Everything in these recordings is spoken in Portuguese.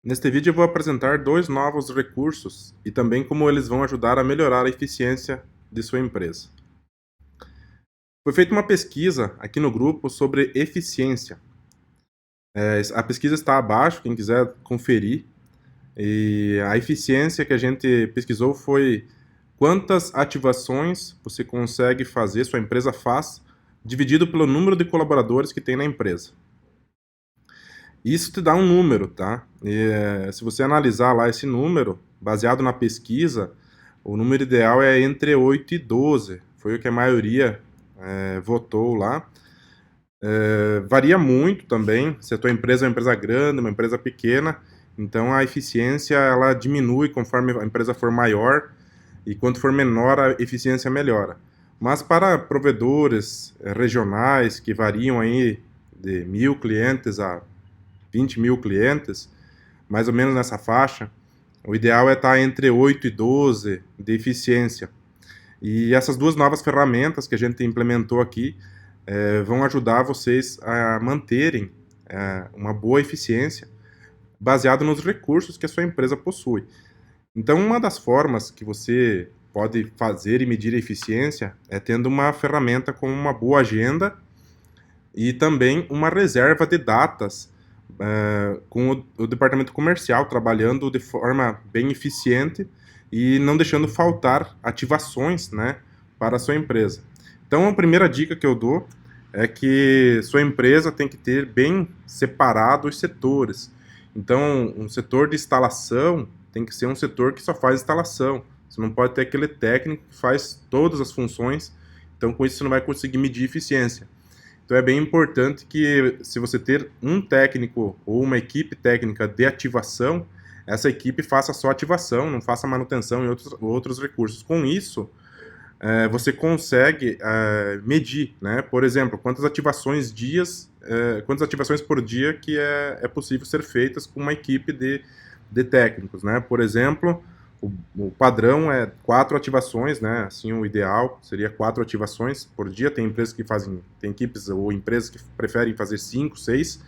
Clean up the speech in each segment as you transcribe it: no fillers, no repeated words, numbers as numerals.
Neste vídeo eu vou apresentar dois novos recursos e também como eles vão ajudar a melhorar a eficiência de sua empresa. Foi feita uma pesquisa aqui no grupo sobre eficiência. A pesquisa está abaixo, quem quiser conferir. E a eficiência que a gente pesquisou foi quantas ativações você consegue fazer, sua empresa faz, dividido pelo número de colaboradores que tem na empresa. Isso te dá um número, tá? Se você analisar lá esse número, baseado na pesquisa, o número ideal é entre 8 e 12. Foi o que a maioria votou lá. Varia muito também, se a tua empresa é uma empresa grande, uma empresa pequena, então a eficiência ela diminui conforme a empresa for maior e quanto for menor a eficiência melhora. Mas para provedores regionais que variam aí de 1.000 clientes a 20 mil clientes, mais ou menos nessa faixa, o ideal é estar entre 8 e 12 de eficiência. E essas duas novas ferramentas que a gente implementou aqui vão ajudar vocês a manterem uma boa eficiência baseado nos recursos que a sua empresa possui. Então, uma das formas que você pode fazer e medir a eficiência é tendo uma ferramenta com uma boa agenda e também uma reserva de datas com o departamento comercial trabalhando de forma bem eficiente e não deixando faltar ativações, né, para a sua empresa. Então, a primeira dica que eu dou é que sua empresa tem que ter bem separado os setores. Então, um setor de instalação tem que ser um setor que só faz instalação. Você não pode ter aquele técnico que faz todas as funções. Então, com isso, você não vai conseguir medir eficiência. Então, é bem importante que, se você ter um técnico ou uma equipe técnica de ativação, essa equipe faça só ativação, não faça manutenção e outros recursos. Com isso, você consegue medir, né? Por exemplo, quantas ativações por dia que é possível ser feitas com uma equipe de técnicos, né? Por exemplo, o padrão é 4 ativações, né? Assim, o ideal seria 4 ativações por dia. Tem empresas que fazem, tem equipes ou empresas que preferem fazer 5, 6,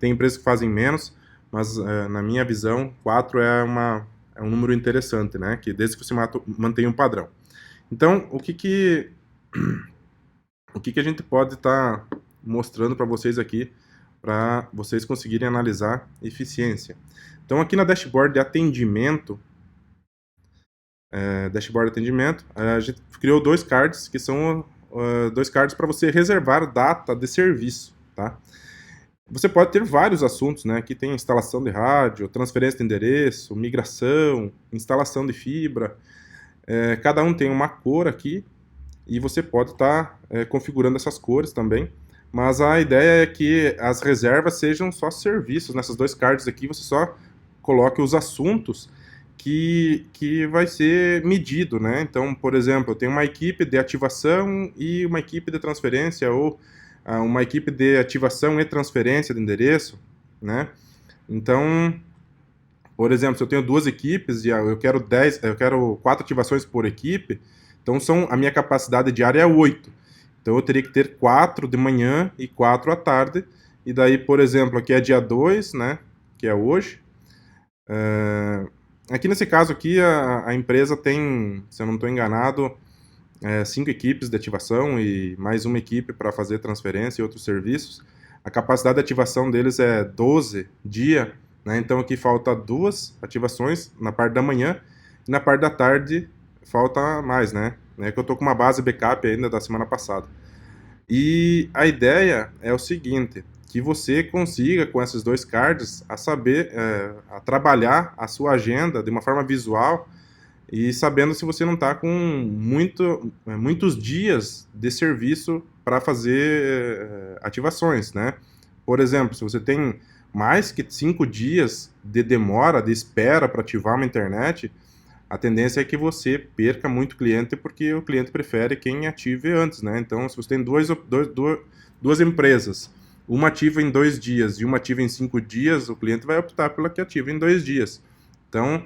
tem empresas que fazem menos, mas na minha visão, 4 é um número interessante, né? Que desde que você mantenha um padrão. Então, o que a gente pode estar mostrando para vocês aqui, para vocês conseguirem analisar eficiência? Então, aqui na dashboard de atendimento, a gente criou dois cards, que são dois cards para você reservar data de serviço, tá? Você pode ter vários assuntos, né? Aqui tem instalação de rádio, transferência de endereço, migração, instalação de fibra. Cada um tem uma cor aqui e você pode estar configurando essas cores também. Mas a ideia é que as reservas sejam só serviços. Nessas dois cards aqui você só coloque os assuntos que vai ser medido, né? Então, por exemplo, eu tenho uma equipe de ativação e uma equipe de transferência, ou uma equipe de ativação e transferência de endereço, né? Então, por exemplo, se eu tenho duas equipes e eu quero 4 ativações por equipe, então a minha capacidade diária é 8. Então eu teria que ter 4 de manhã e 4 à tarde. E daí, por exemplo, aqui é dia 2, né? Que é hoje. Aqui nesse caso aqui, a empresa tem, se eu não estou enganado, 5 equipes de ativação e mais uma equipe para fazer transferência e outros serviços. A capacidade de ativação deles é 12 dia, né? Então aqui falta 2 ativações na parte da manhã e na parte da tarde falta mais, né? Que eu estou com uma base backup ainda da semana passada. E a ideia é o seguinte, que você consiga com esses dois cards a trabalhar a sua agenda de uma forma visual e sabendo se você não está com muitos dias de serviço para fazer ativações, né? Por exemplo, se você tem mais que 5 dias de demora, de espera para ativar uma internet, a tendência é que você perca muito cliente porque o cliente prefere quem ative antes, né? Então, se você tem duas empresas, uma ativa em 2 dias e uma ativa em 5 dias, o cliente vai optar pela que ativa em 2 dias. Então,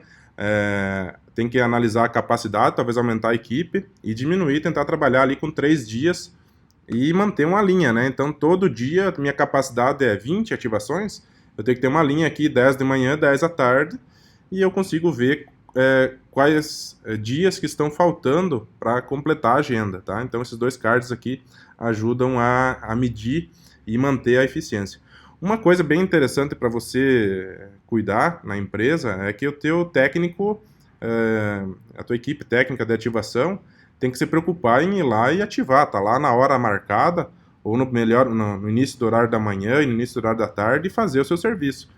tem que analisar a capacidade, talvez aumentar a equipe e diminuir, tentar trabalhar ali com 3 dias e manter uma linha, né? Então, todo dia, minha capacidade é 20 ativações, eu tenho que ter uma linha aqui, 10 de manhã, 10 à tarde, e eu consigo ver quais dias que estão faltando para completar a agenda, tá? Então, esses dois cards aqui ajudam a medir e manter a eficiência. Uma coisa bem interessante para você cuidar na empresa é que o teu técnico, a tua equipe técnica de ativação, tem que se preocupar em ir lá e ativar, tá lá na hora marcada, ou no início do horário da manhã e no início do horário da tarde, e fazer o seu serviço.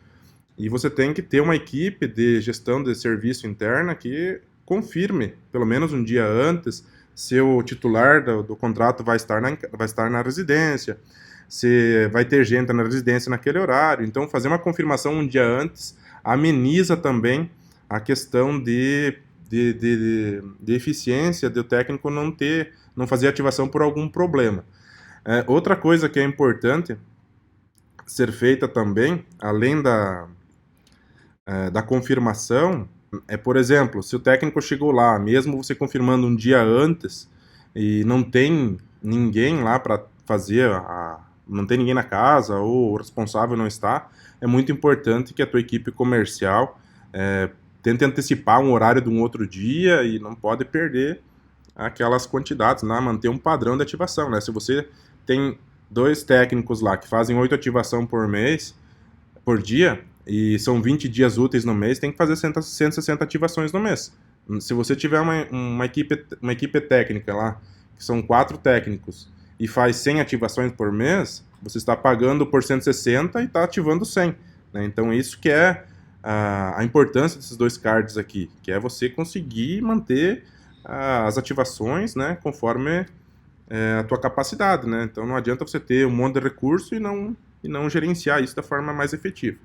E você tem que ter uma equipe de gestão de serviço interna que confirme, pelo menos um dia antes, se o titular do contrato vai estar na residência, se vai ter gente na residência naquele horário. Então, fazer uma confirmação um dia antes ameniza também a questão de eficiência do técnico não fazer ativação por algum problema. Outra coisa que é importante ser feita também, além da confirmação, por exemplo, se o técnico chegou lá, mesmo você confirmando um dia antes, e não tem ninguém lá para fazer, não tem ninguém na casa, ou o responsável não está, é muito importante que a tua equipe comercial tente antecipar um horário de um outro dia e não pode perder aquelas quantidades, né? Manter um padrão de ativação, né? Se você tem 2 técnicos lá que fazem 8 ativações por dia, e são 20 dias úteis no mês, tem que fazer 160 ativações no mês. Se você tiver uma equipe técnica lá, que são 4 técnicos, e faz 100 ativações por mês, você está pagando por 160 e está ativando 100. Né? Então, isso que é a importância desses 2 cards aqui, que é você conseguir manter as ativações, né, conforme a tua capacidade. Né? Então, não adianta você ter um monte de recurso e não gerenciar isso da forma mais efetiva.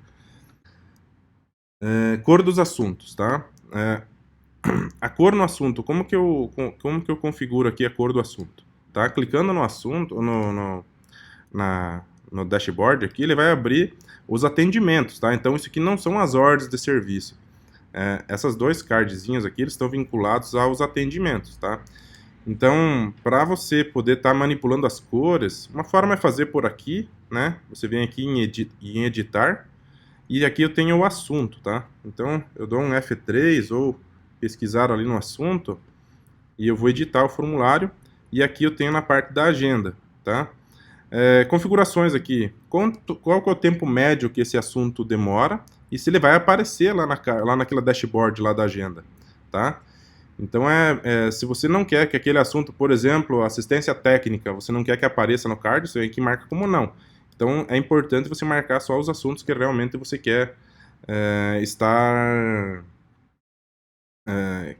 Cor dos assuntos, tá? A cor no assunto, como que eu configuro aqui a cor do assunto? Tá? Clicando no assunto, no dashboard aqui, ele vai abrir os atendimentos, tá? Então, isso aqui não são as ordens de serviço. Essas 2 cardzinhos aqui, eles estão vinculados aos atendimentos, tá? Então, para você poder estar manipulando as cores, uma forma é fazer por aqui, né? Você vem aqui em editar, e aqui eu tenho o assunto, tá? Então, eu dou um F3 ou pesquisar ali no assunto, e eu vou editar o formulário, e aqui eu tenho na parte da agenda, tá? Configurações aqui, qual que é o tempo médio que esse assunto demora, e se ele vai aparecer lá naquela dashboard lá da agenda, tá? Então, se você não quer que aquele assunto, por exemplo, assistência técnica, você não quer que apareça no card, você aqui marca como não. Então, é importante você marcar só os assuntos que realmente você quer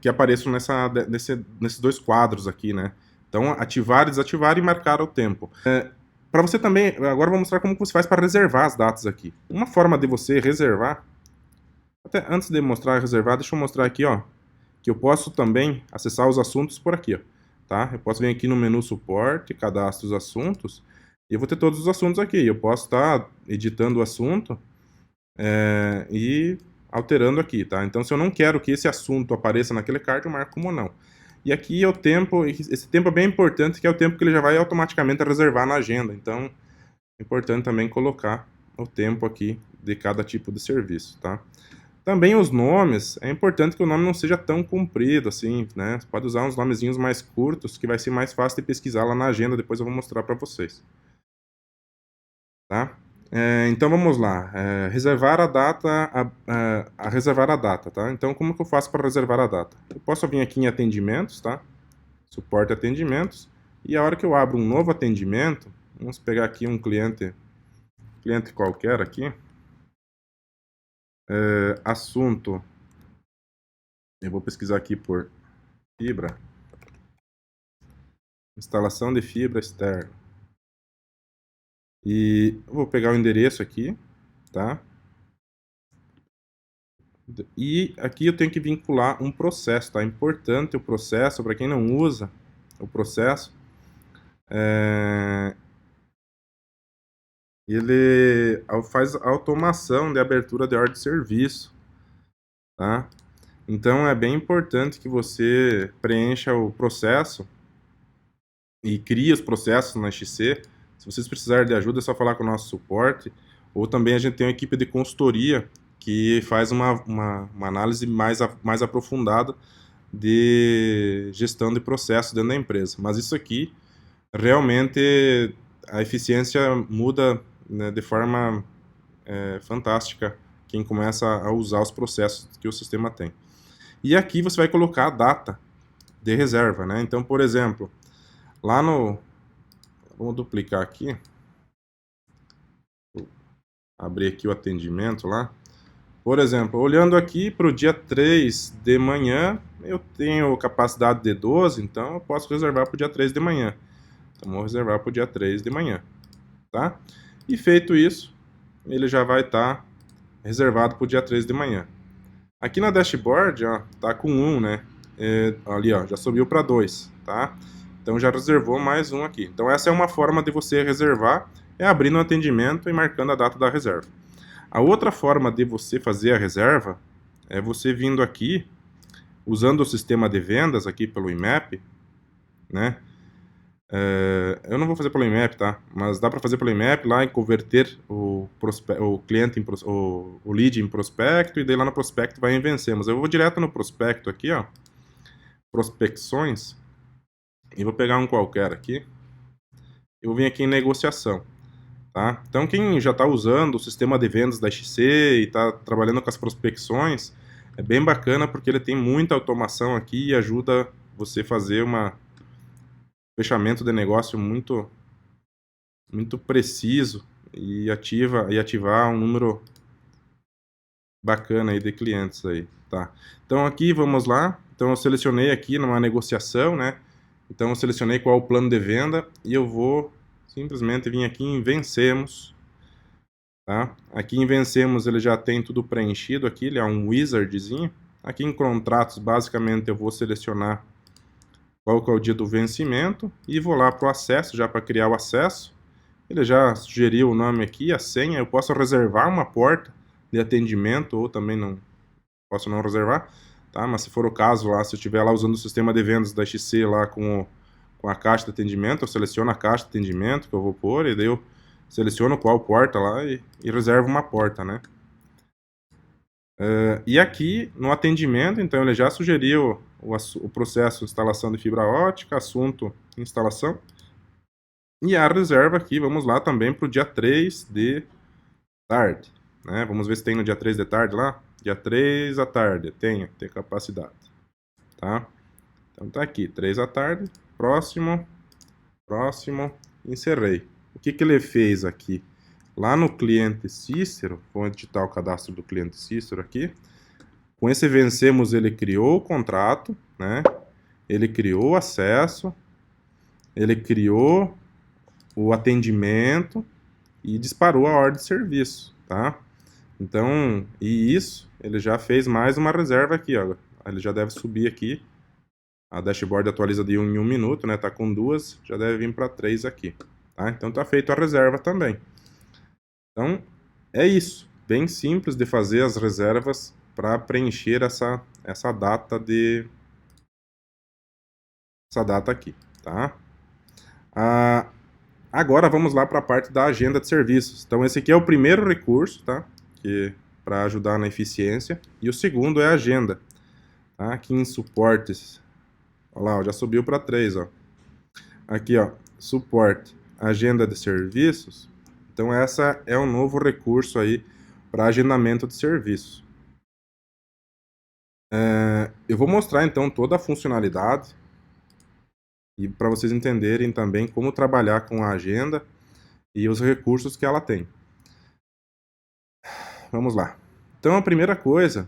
que apareçam nesses 2 quadros aqui, né? Então, ativar, desativar e marcar o tempo. Para você também, agora eu vou mostrar como você faz para reservar as datas aqui. Uma forma de você reservar, até antes de mostrar reservar, deixa eu mostrar aqui, ó, que eu posso também acessar os assuntos por aqui, ó, tá? Eu posso vir aqui no menu suporte, cadastro os assuntos, e eu vou ter todos os assuntos aqui. Eu posso estar editando o assunto e alterando aqui, tá? Então, se eu não quero que esse assunto apareça naquele card, eu marco como não. E aqui é o tempo, esse tempo é bem importante, que é o tempo que ele já vai automaticamente reservar na agenda. Então, é importante também colocar o tempo aqui de cada tipo de serviço, tá? Também os nomes, é importante que o nome não seja tão comprido assim, né? Você pode usar uns nomezinhos mais curtos, que vai ser mais fácil de pesquisar lá na agenda, depois eu vou mostrar para vocês. Tá? Então vamos lá, reservar a data, reservar a data, tá? Então como que eu faço para reservar a data? Eu posso vir aqui em atendimentos, tá? Suporte atendimentos, e a hora que eu abro um novo atendimento, vamos pegar aqui um cliente qualquer aqui, assunto, eu vou pesquisar aqui por fibra, instalação de fibra externa, e vou pegar o endereço aqui, tá? E aqui eu tenho que vincular um processo, tá? É importante o processo, para quem não usa o processo, ele faz automação de abertura de ordem de serviço, tá? Então é bem importante que você preencha o processo e crie os processos na XC. Se vocês precisarem de ajuda, é só falar com o nosso suporte, ou também a gente tem uma equipe de consultoria que faz uma análise mais aprofundada de gestão de processos dentro da empresa. Mas isso aqui, realmente, a eficiência muda, né, de forma fantástica quem começa a usar os processos que o sistema tem. E aqui você vai colocar a data de reserva, né? Então, por exemplo, lá no... Vamos duplicar aqui. Vou abrir aqui o atendimento lá. Por exemplo, olhando aqui para o dia 3 de manhã, eu tenho capacidade de 12, então eu posso reservar para o dia 3 de manhã. Então, vou reservar para o dia 3 de manhã, tá? E feito isso, ele já vai estar reservado para o dia 3 de manhã. Aqui na dashboard, ó, tá com 1, né? Ali, ó, já subiu para 2, tá? Então já reservou mais um aqui. Então essa é uma forma de você reservar, é abrindo um atendimento e marcando a data da reserva. A outra forma de você fazer a reserva é você vindo aqui, usando o sistema de vendas aqui pelo IMAP, né? Eu não vou fazer pelo IMAP, tá? Mas dá para fazer pelo IMAP lá em converter o cliente o lead em prospecto, e daí lá no prospecto vai em vencemos. Eu vou direto no prospecto aqui, ó, prospecções, e vou pegar um qualquer aqui. Eu vou vir aqui em negociação, tá? Então quem já está usando o sistema de vendas da XC e está trabalhando com as prospecções, é bem bacana porque ele tem muita automação aqui e ajuda você a fazer fechamento de negócio muito preciso e ativar um número bacana aí de clientes aí, tá? Então aqui vamos lá. Então eu selecionei aqui numa negociação, né? Então eu selecionei qual é o plano de venda e eu vou simplesmente vir aqui em vencemos, tá? Aqui em vencemos ele já tem tudo preenchido aqui, ele é um wizardzinho. Aqui em contratos, basicamente eu vou selecionar qual que é o dia do vencimento e vou lá para o acesso, já para criar o acesso. Ele já sugeriu o nome aqui, a senha. Eu posso reservar uma porta de atendimento ou também não posso não reservar, tá? Mas se for o caso lá, se eu estiver lá usando o sistema de vendas da XC lá com a caixa de atendimento, eu seleciono a caixa de atendimento que eu vou pôr e daí eu seleciono qual porta lá e reservo uma porta, né? E aqui no atendimento, então ele já sugeriu o processo de instalação de fibra ótica, assunto instalação. E a reserva aqui, vamos lá também para o dia 3 de tarde, né? Vamos ver se tem no dia 3 de tarde lá. Dia 3 à tarde, tem capacidade, tá? Então tá aqui, 3 à tarde, próximo, encerrei. O que ele fez aqui? Lá no cliente Cícero, vou digitar o cadastro do cliente Cícero aqui. Com esse vencemos, ele criou o contrato, né? Ele criou o acesso, ele criou o atendimento e disparou a ordem de serviço, tá? Então, e isso, ele já fez mais uma reserva aqui, ó. Ele já deve subir aqui. A dashboard atualiza de 1 em 1 minuto, né? Tá com 2, já deve vir para 3 aqui, tá? Então tá feito a reserva também. Então, é isso. Bem simples de fazer as reservas para preencher essa data aqui, tá? Agora vamos lá para a parte da agenda de serviços. Então esse aqui é o primeiro recurso, tá? Para ajudar na eficiência. E o segundo é a agenda. Tá? Aqui em suportes, olha lá, ó, já subiu para 3, ó. Aqui, ó, suporte, agenda de serviços. Então essa é um novo recurso aí para agendamento de serviço. Eu vou mostrar então toda a funcionalidade e para vocês entenderem também como trabalhar com a agenda e os recursos que ela tem. Vamos lá. Então a primeira coisa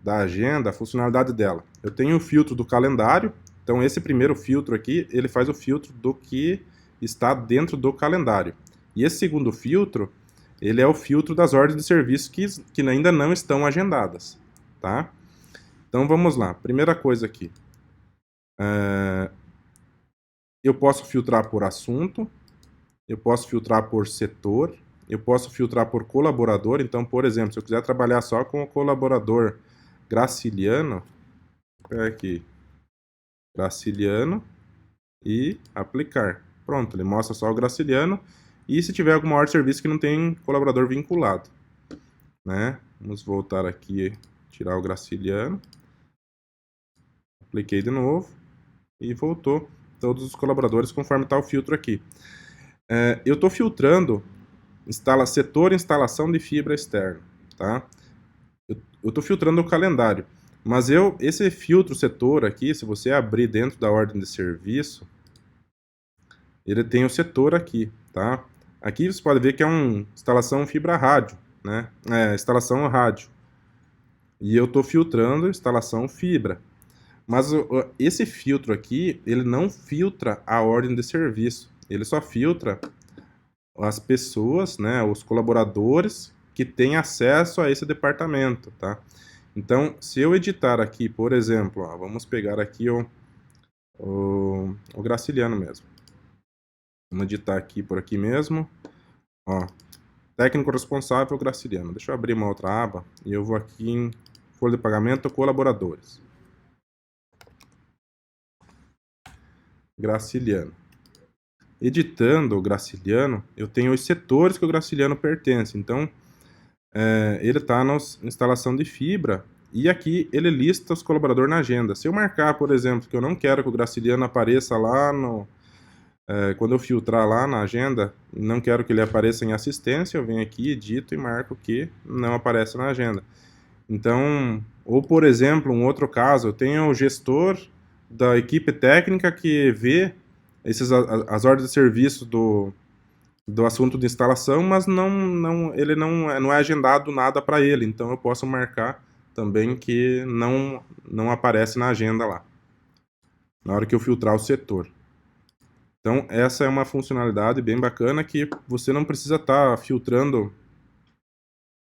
da agenda, a funcionalidade dela. Eu tenho o filtro do calendário. Então esse primeiro filtro aqui, ele faz o filtro do que está dentro do calendário. E esse segundo filtro, ele é o filtro das ordens de serviço que ainda não estão agendadas, tá? Então vamos lá. Primeira coisa aqui. Eu posso filtrar por assunto, eu posso filtrar por setor, eu posso filtrar por colaborador. Então, por exemplo, se eu quiser trabalhar só com o colaborador Graciliano, vou pegar aqui, Graciliano, e aplicar. Pronto, ele mostra só o Graciliano e se tiver alguma ordem de serviço que não tem colaborador vinculado, né? Vamos voltar aqui, tirar o Graciliano, apliquei de novo e voltou todos os colaboradores conforme está o filtro aqui. Eu estou filtrando setor instalação de fibra externa, tá? Eu estou filtrando o calendário, mas esse filtro setor aqui, se você abrir dentro da ordem de serviço, ele tem o setor aqui, tá? Aqui você pode ver que é uma instalação fibra rádio, né? Instalação rádio. E eu estou filtrando instalação fibra. Mas esse filtro aqui, ele não filtra a ordem de serviço. Ele só filtra as pessoas, né, os colaboradores que têm acesso a esse departamento, tá? Então, se eu editar aqui, por exemplo, ó, vamos pegar aqui o Graciliano mesmo. Vamos editar aqui por aqui mesmo. Ó, técnico responsável Graciliano. Deixa eu abrir uma outra aba e eu vou aqui em folha de pagamento colaboradores. Graciliano. Editando o Graciliano, eu tenho os setores que o Graciliano pertence. Então, ele está na instalação de fibra e aqui ele lista os colaboradores na agenda. Se eu marcar, por exemplo, que eu não quero que o Graciliano apareça lá quando eu filtrar lá na agenda, não quero que ele apareça em assistência, eu venho aqui, edito e marco que não aparece na agenda. Então, ou por exemplo, um outro caso, eu tenho o gestor da equipe técnica que vê as ordens de serviço do assunto de instalação, mas ele não é agendado nada para ele, então eu posso marcar também que não aparece na agenda lá, na hora que eu filtrar o setor. Então, essa é uma funcionalidade bem bacana que você não precisa estar filtrando.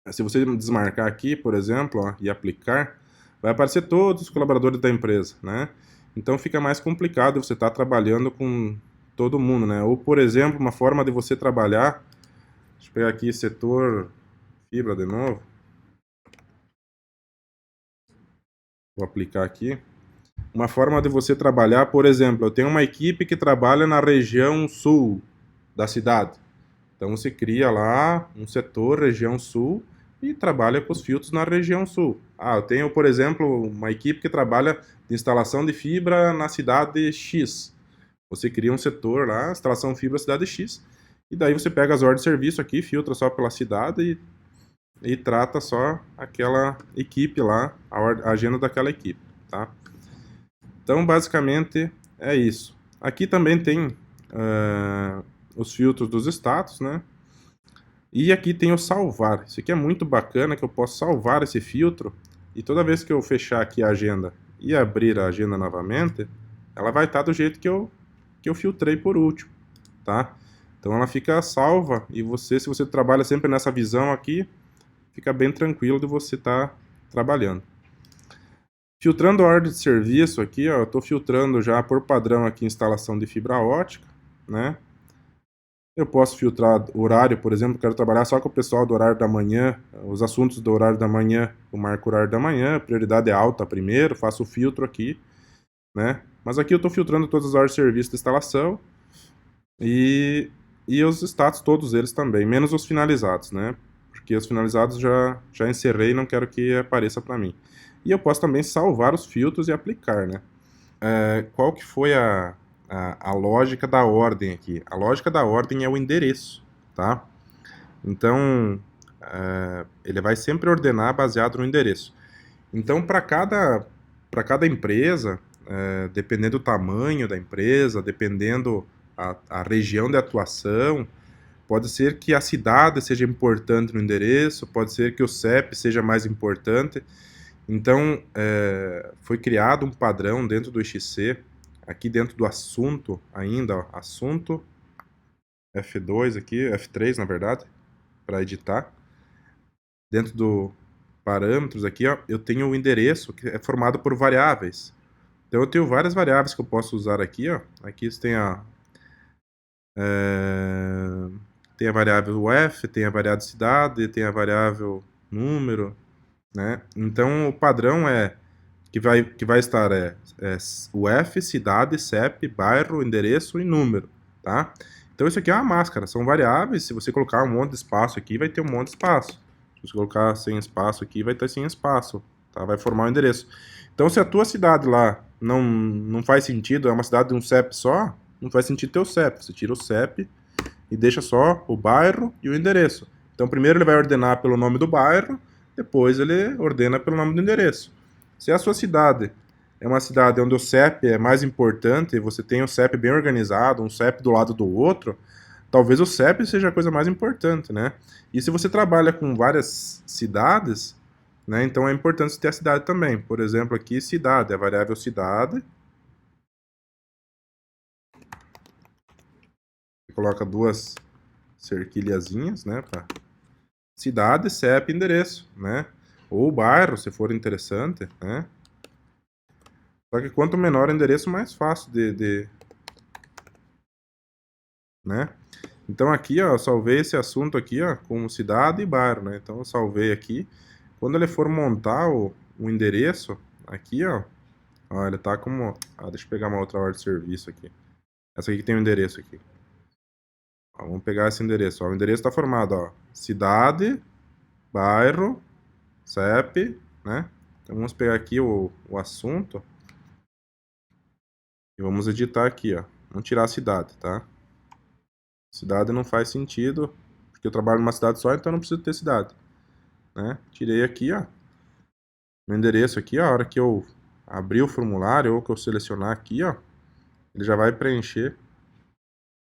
Se você desmarcar aqui, por exemplo, ó, e aplicar, vai aparecer todos os colaboradores da empresa, né? Então, fica mais complicado você estar trabalhando com todo mundo, né? Ou, por exemplo, uma forma de você trabalhar... Deixa eu pegar aqui setor fibra de novo. Vou aplicar aqui. Uma forma de você trabalhar, por exemplo, eu tenho uma equipe que trabalha na região sul da cidade. Então você cria lá um setor região sul e trabalha com os filtros na região sul. Eu tenho, por exemplo, uma equipe que trabalha de instalação de fibra na cidade X. Você cria um setor lá, instalação de fibra cidade X, e daí você pega as ordens de serviço aqui, filtra só pela cidade e trata só aquela equipe lá, a agenda daquela equipe, tá? Então, basicamente, é isso. Aqui também tem os filtros dos status, né? E aqui tem o salvar. Isso aqui é muito bacana, que eu posso salvar esse filtro, e toda vez que eu fechar aqui a agenda e abrir a agenda novamente, ela vai estar do jeito que eu filtrei por último, tá? Então ela fica salva, e se você trabalha sempre nessa visão aqui, fica bem tranquilo de você estar trabalhando. Filtrando a ordem de serviço aqui, ó, eu estou filtrando já por padrão aqui instalação de fibra ótica, né? Eu posso filtrar horário, por exemplo, quero trabalhar só com o pessoal do horário da manhã, os assuntos do horário da manhã, eu marco o horário da manhã, prioridade é alta primeiro, faço o filtro aqui, né? Mas aqui eu estou filtrando todas as horas de serviço de instalação e os status, todos eles também, menos os finalizados, né? Porque os finalizados já encerrei e não quero que apareça para mim. E eu posso também salvar os filtros e aplicar, né? Qual que foi a lógica da ordem aqui? A lógica da ordem é o endereço, tá? Então, ele vai sempre ordenar baseado no endereço. Então, para cada empresa, dependendo do tamanho da empresa, dependendo a região de atuação, pode ser que a cidade seja importante no endereço, pode ser que o CEP seja mais importante. Então, foi criado um padrão dentro do XC, aqui dentro do assunto ainda, ó, assunto, F2 aqui, F3 na verdade, para editar. Dentro do parâmetros aqui, ó, eu tenho o endereço que é formado por variáveis. Então eu tenho várias variáveis que eu posso usar aqui, ó. Aqui você tem tem a variável UF, tem a variável cidade, tem a variável número, né? Então o padrão que vai estar UF, cidade, CEP, bairro, endereço e número, tá? Então isso aqui é uma máscara, são variáveis, se você colocar um monte de espaço aqui, vai ter um monte de espaço. Se você colocar sem espaço aqui, vai ter sem espaço, tá? Vai formar o endereço. Então se a tua cidade lá não faz sentido, é uma cidade de um CEP só, não faz sentido ter o CEP. Você tira o CEP e deixa só o bairro e o endereço. Então primeiro ele vai ordenar pelo nome do bairro, depois ele ordena pelo nome do endereço. Se a sua cidade é uma cidade onde o CEP é mais importante, você tem o CEP bem organizado, um CEP do lado do outro, talvez o CEP seja a coisa mais importante, né? E se você trabalha com várias cidades, né, então é importante ter a cidade também. Por exemplo, aqui cidade, a variável cidade. Você coloca duas cerquilhazinhas, né, para cidade, CEP, endereço, né? Ou bairro, se for interessante, né? Só que quanto menor o endereço, mais fácil né? Então aqui, ó, eu salvei esse assunto aqui, ó, como cidade e bairro, né? Então eu salvei aqui. Quando ele for montar o endereço, aqui, ó, ele tá como... Ah, deixa eu pegar uma outra ordem de serviço aqui. Essa aqui que tem o endereço aqui. Ó, vamos pegar esse endereço, ó. O endereço tá formado, ó, cidade, bairro, CEP, né? Então vamos pegar aqui o assunto e vamos editar aqui, ó. Vamos tirar a cidade, tá? Cidade não faz sentido, porque eu trabalho numa cidade só, então eu não preciso ter cidade, né? Tirei aqui, ó, o endereço aqui, ó, a hora que eu abrir o formulário ou que eu selecionar aqui, ó, ele já vai preencher,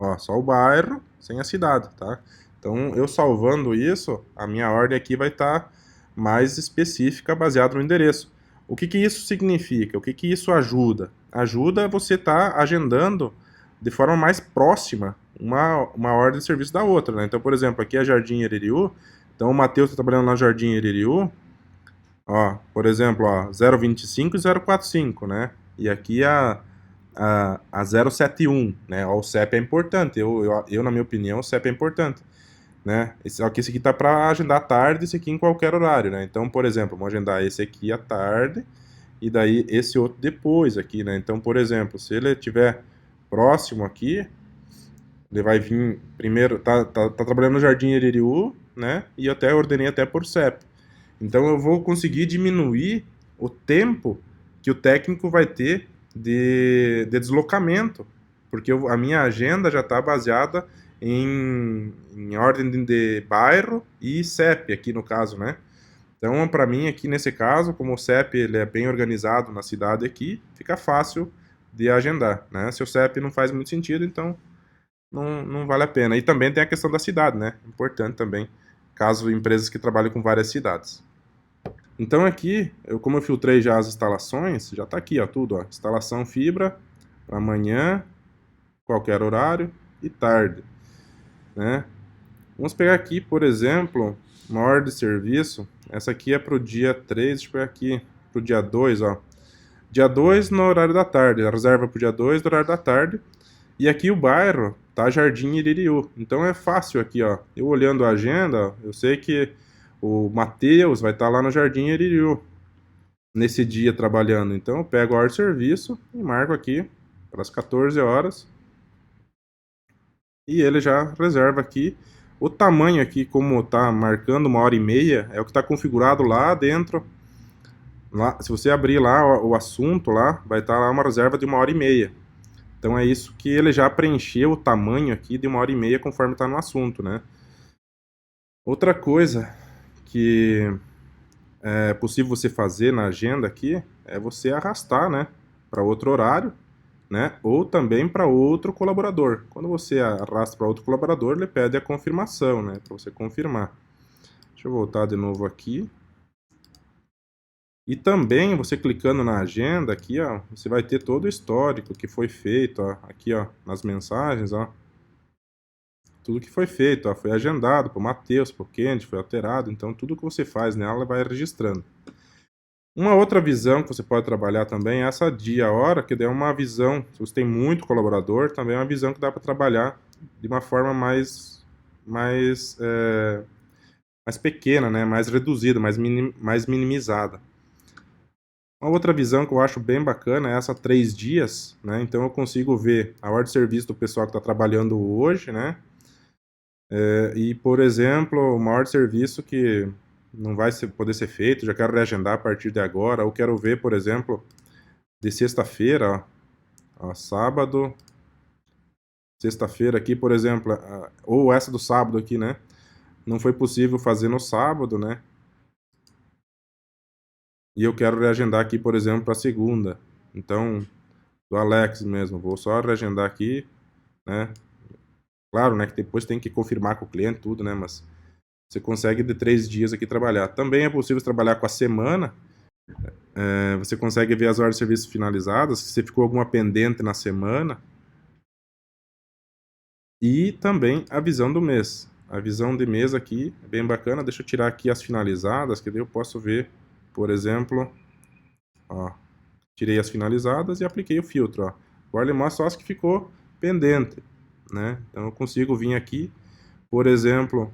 ó, só o bairro sem a cidade, tá? Então, eu salvando isso, a minha ordem aqui vai estar mais específica, baseada no endereço. O que que isso significa? O que que isso ajuda? Ajuda você estar agendando de forma mais próxima uma ordem de serviço da outra, né? Então, por exemplo, aqui é Jardim Iririú, então o Matheus está trabalhando na Jardim Iririú, ó, por exemplo, ó, 025 e 045, né? E aqui a 071, né? Ó, o CEP é importante, na minha opinião, o CEP é importante, né? Esse aqui tá para agendar à tarde, esse aqui em qualquer horário, né? Então, por exemplo, vamos agendar esse aqui à tarde e daí esse outro depois aqui, né? Então, por exemplo, se ele estiver próximo aqui, ele vai vir primeiro, tá trabalhando no Jardim Iririú, né? E eu até ordenei até por CEP. Então eu vou conseguir diminuir o tempo que o técnico vai ter de deslocamento, porque a minha agenda já está baseada em ordem de bairro e CEP aqui no caso, né? Então, para mim, aqui nesse caso, como o CEP ele é bem organizado na cidade aqui, fica fácil de agendar, né? Se o CEP não faz muito sentido, então não vale a pena. E também tem a questão da cidade, né? Importante também, caso empresas que trabalham com várias cidades. Então aqui, como eu filtrei já as instalações, já está aqui, ó, tudo, ó, instalação fibra, amanhã, qualquer horário e tarde, né? Vamos pegar aqui, por exemplo, uma ordem de serviço, essa aqui é para o dia 3, deixa eu pegar aqui, para o dia 2, ó. Dia 2 no horário da tarde, a reserva para o dia 2 no horário da tarde, e aqui o bairro tá Jardim Iririú, então é fácil aqui, ó, eu olhando a agenda, eu sei que o Matheus vai estar lá no Jardim Iririú nesse dia trabalhando. Então eu pego a hora de serviço e marco aqui para as 14 horas. E ele já reserva aqui. O tamanho aqui, como está marcando 1h30, é o que está configurado lá dentro. Lá, se você abrir lá o assunto, lá vai estar lá uma reserva de 1h30. Então é isso que ele já preencheu o tamanho aqui de 1h30 conforme está no assunto, né? Outra coisa que é possível você fazer na agenda aqui é você arrastar, né, para outro horário, né, ou também para outro colaborador. Quando você arrasta para outro colaborador, ele pede a confirmação, né, para você confirmar. Deixa eu voltar de novo aqui. E também você clicando na agenda aqui, ó, você vai ter todo o histórico que foi feito, ó, aqui, ó, nas mensagens, ó. Tudo que foi feito, ó, foi agendado para o Matheus, para o Kennedy, foi alterado, então tudo que você faz nela vai registrando. Uma outra visão que você pode trabalhar também é essa dia, hora, que é uma visão, se você tem muito colaborador, também é uma visão que dá para trabalhar de uma forma mais pequena, né? Mais reduzida, mais minimizada. Uma outra visão que eu acho bem bacana é essa 3 dias, né? Então eu consigo ver a hora de serviço do pessoal que está trabalhando hoje, né? E, por exemplo, uma hora de serviço que não vai poder ser feito, já quero reagendar a partir de agora, ou quero ver, por exemplo, de sexta-feira, ó, sábado, sexta-feira aqui, por exemplo, ou essa do sábado aqui, né? Não foi possível fazer no sábado, né? E eu quero reagendar aqui, por exemplo, para segunda. Então, do Alex mesmo, vou só reagendar aqui, né? Claro, né, que depois tem que confirmar com o cliente tudo, né? Mas você consegue de 3 dias aqui trabalhar. Também é possível trabalhar com a semana. Você consegue ver as horas de serviço finalizadas, se ficou alguma pendente na semana. E também a visão do mês. A visão de mês aqui é bem bacana. Deixa eu tirar aqui as finalizadas, que daí eu posso ver, por exemplo, ó, tirei as finalizadas e apliquei o filtro, ó. Agora ele mostra só as que ficou pendente, né? Então eu consigo vir aqui, por exemplo,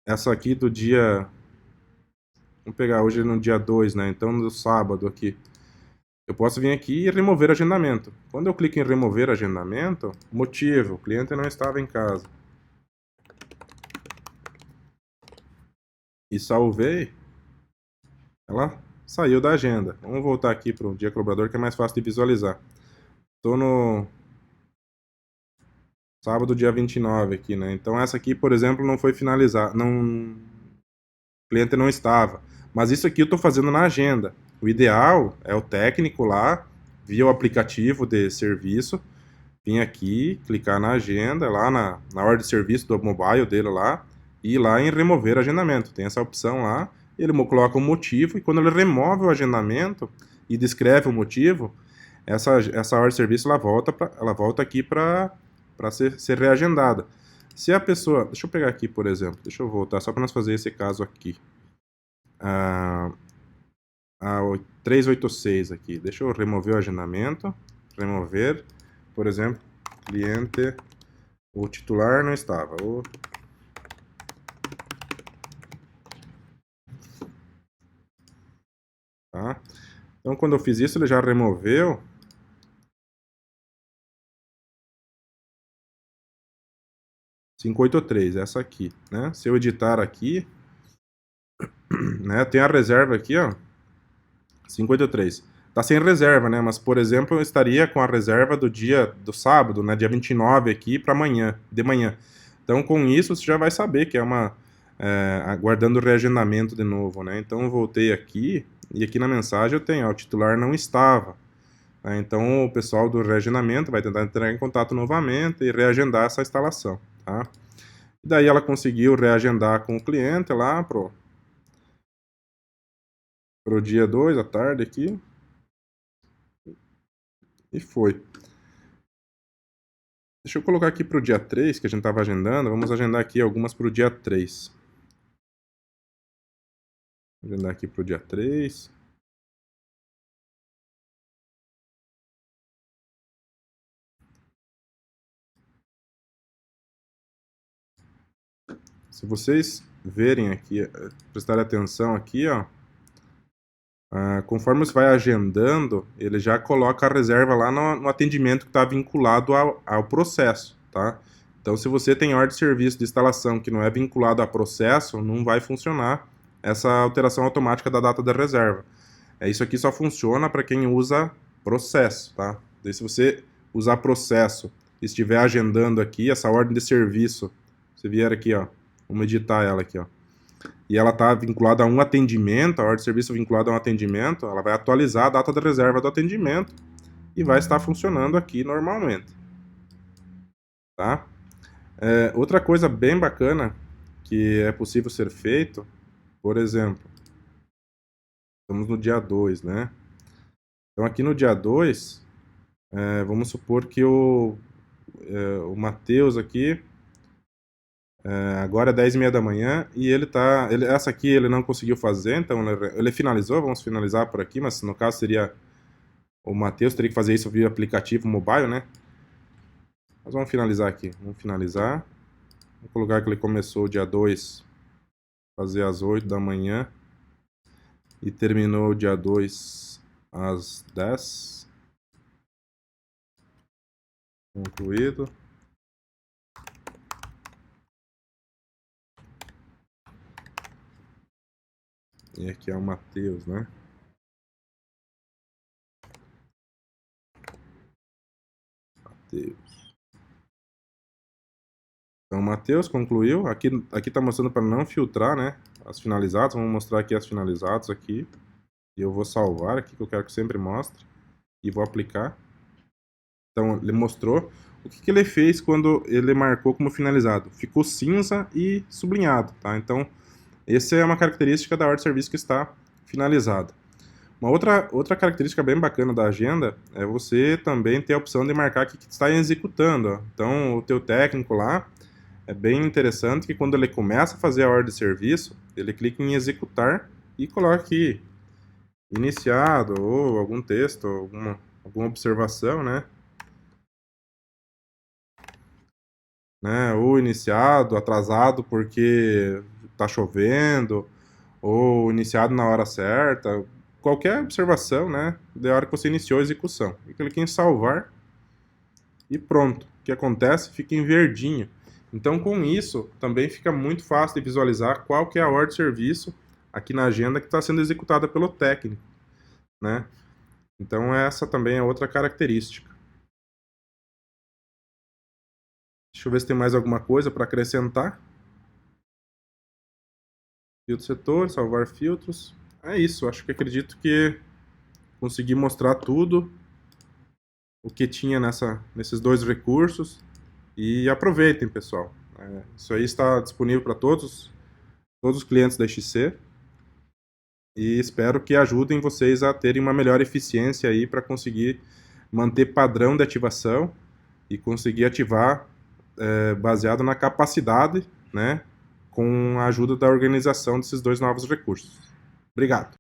essa aqui do dia, vamos pegar hoje no dia 2, né? Então no sábado aqui, eu posso vir aqui e remover agendamento. Quando eu clico em remover agendamento, motivo, o cliente não estava em casa. E salvei, ela saiu da agenda. Vamos voltar aqui para o dia colaborador, que é mais fácil de visualizar. Estou no sábado, dia 29 aqui, né? Então essa aqui, por exemplo, não foi finalizada, não, o cliente não estava. Mas isso aqui eu estou fazendo na agenda. O ideal é o técnico lá, via o aplicativo de serviço, vir aqui, clicar na agenda, lá na hora de serviço do mobile dele lá, e ir lá em remover agendamento. Tem essa opção lá, ele coloca o motivo, e quando ele remove o agendamento e descreve o motivo, essa hora de serviço ela volta aqui para ser reagendada. Se a pessoa, deixa eu pegar aqui, por exemplo, deixa eu voltar só para nós fazer esse caso aqui. A 386 aqui, deixa eu remover o agendamento, remover, por exemplo, cliente, o titular não estava, tá? Então quando eu fiz isso, ele já removeu. 583, essa aqui, né? Se eu editar aqui, né, tem a reserva aqui, ó, 583. Tá sem reserva, né? Mas, por exemplo, eu estaria com a reserva do dia do sábado, né? Dia 29 aqui para amanhã, de manhã. Então, com isso, você já vai saber que é uma. Aguardando o reagendamento de novo, né? Então, eu voltei aqui e aqui na mensagem eu tenho, ó, o titular não estava. Né? Então, o pessoal do reagendamento vai tentar entrar em contato novamente e reagendar essa instalação, tá? E daí ela conseguiu reagendar com o cliente lá pro dia 2 à tarde aqui. E foi. Deixa eu colocar aqui para o dia 3, que a gente estava agendando. Vamos agendar aqui algumas para o dia 3. Vou agendar aqui para o dia 3. Se vocês verem aqui, prestarem atenção aqui, ó, conforme você vai agendando, ele já coloca a reserva lá no atendimento que está vinculado ao processo, tá? Então, se você tem ordem de serviço de instalação que não é vinculado a processo, não vai funcionar essa alteração automática da data da reserva. Isso aqui só funciona para quem usa processo, tá? Daí, se você usar processo e estiver agendando aqui essa ordem de serviço, você vier aqui, ó, vamos editar ela aqui, ó, e ela está vinculada a um atendimento, a ordem de serviço vinculada a um atendimento, ela vai atualizar a data da reserva do atendimento e vai estar funcionando aqui normalmente, tá? Outra coisa bem bacana que é possível ser feito, por exemplo, estamos no dia 2, né? Então aqui no dia 2, vamos supor que o Matheus aqui, agora é 10h30 da manhã e essa aqui ele não conseguiu fazer, então ele finalizou, vamos finalizar por aqui, mas no caso seria o Matheus, teria que fazer isso via aplicativo mobile, né? Mas vamos finalizar aqui, vamos finalizar. Vou colocar que ele começou dia 2, fazer às 8 da manhã. e terminou dia 2 às 10. Concluído. E aqui é o Matheus, né? Matheus. Então, o Matheus concluiu. Aqui tá mostrando para não filtrar, né? As finalizadas. Vamos mostrar aqui as finalizadas aqui. E eu vou salvar aqui, que eu quero que sempre mostre. E vou aplicar. Então, ele mostrou. O que ele fez quando ele marcou como finalizado? Ficou cinza e sublinhado, tá? Então, essa é uma característica da ordem de serviço que está finalizada. Uma outra característica bem bacana da agenda é você também ter a opção de marcar que está executando. Ó. Então, o teu técnico lá, é bem interessante que quando ele começa a fazer a ordem de serviço, ele clica em executar e coloca aqui iniciado ou algum texto, alguma observação, né? Ou iniciado, atrasado porque está chovendo, ou iniciado na hora certa, qualquer observação, né, da hora que você iniciou a execução. E clique em salvar e pronto. O que acontece? Fica em verdinho. Então, com isso, também fica muito fácil de visualizar qual que é a ordem de serviço aqui na agenda que está sendo executada pelo técnico, né? Então, essa também é outra característica. Deixa eu ver se tem mais alguma coisa para acrescentar. Filtro setor, salvar filtros. É isso, acho que acredito que consegui mostrar tudo o que tinha nesses dois recursos. E aproveitem, pessoal. Isso aí está disponível para todos os clientes da XC. E espero que ajudem vocês a terem uma melhor eficiência aí para conseguir manter padrão de ativação e conseguir ativar baseado na capacidade, né, com a ajuda da organização desses dois novos recursos. Obrigado.